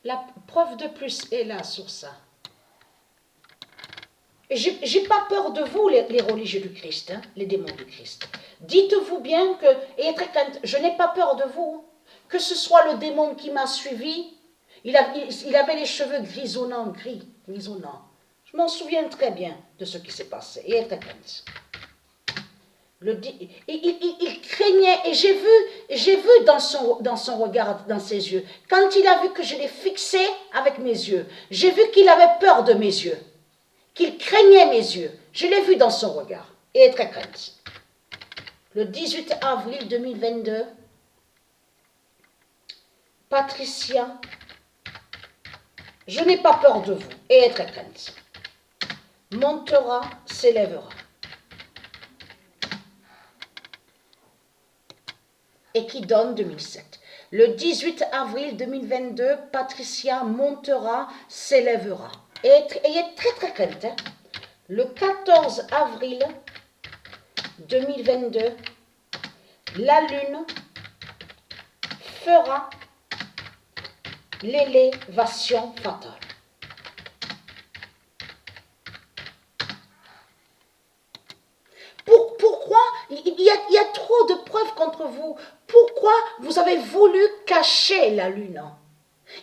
La preuve de plus est là sur ça. J'ai pas peur de vous, les religieux du Christ, hein, les démons du Christ. Dites-vous bien que, et très crainte, je n'ai pas peur de vous. Que ce soit le démon qui m'a suivi, il avait les cheveux grisonnants. Je m'en souviens très bien de ce qui s'est passé. Et très crainte. Il craignait, et j'ai vu dans son regard, dans ses yeux, quand il a vu que je l'ai fixé avec mes yeux, j'ai vu qu'il avait peur de mes yeux, qu'il craignait mes yeux. Je l'ai vu dans son regard, et très crainte. Le 18 avril 2022, Patricia, je n'ai pas peur de vous, et très crainte, montera, s'élèvera. Et qui donne 2007. Le 18 avril 2022, Patricia montera, s'élèvera. Et ayez très crainte. Hein? Le 14 avril 2022, la lune fera l'élévation fatale. Pourquoi il y a trop de preuves contre vous? Pourquoi vous avez voulu cacher la lune?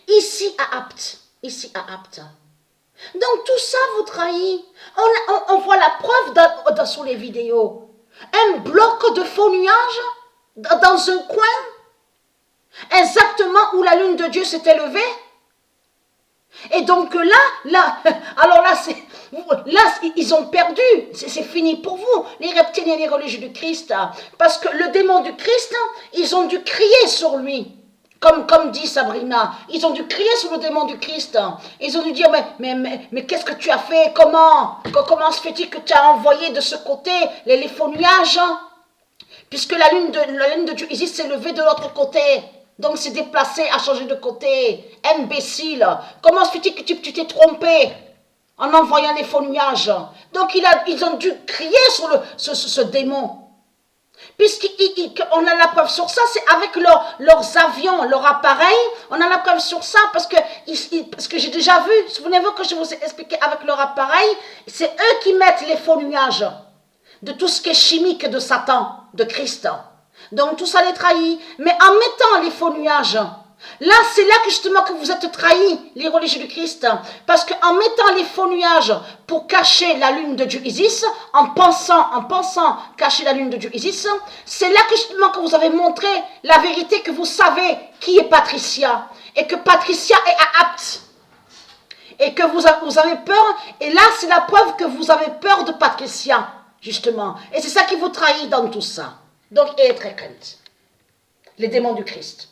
Ici à Apt. Donc tout ça vous trahit. On voit la preuve sur les vidéos. Un bloc de faux nuages dans un coin, exactement où la lune de Dieu s'était levée. Et donc là, ils ont perdu, c'est fini pour vous, les reptiliens et les religieux du Christ, parce que le démon du Christ, ils ont dû crier sur lui, comme dit Sabrina, ils ont dû crier sur le démon du Christ, ils ont dû dire, mais qu'est-ce que tu as fait, comment se fait-il que tu as envoyé de ce côté les faux nuages, puisque la lune de Dieu Isis s'est levée de l'autre côté. Donc c'est déplacé, a changé de côté. Imbécile. Comment se fait-il que tu t'es trompé en envoyant les faux nuages? Donc ils ont dû crier sur ce démon. Puisqu'on a la preuve sur ça, c'est avec leurs avions, leurs appareils. On a la preuve sur ça parce que j'ai déjà vu, souvenez-vous que je vous ai expliqué avec leur appareil, c'est eux qui mettent les faux nuages de tout ce qui est chimique de Satan, de Christ. Donc tout ça les trahit. Mais en mettant les faux nuages, là c'est là que justement que vous êtes trahis, les religieux du Christ. Parce qu'en mettant les faux nuages pour cacher la lune de Dieu Isis, en pensant cacher la lune de Dieu Isis, c'est là que justement que vous avez montré la vérité, que vous savez qui est Patricia. Et que Patricia est apte. Et que vous avez peur. Et là c'est la preuve que vous avez peur de Patricia, justement. Et c'est ça qui vous trahit dans tout ça. Donc, ayez très crainte. Les démons du Christ.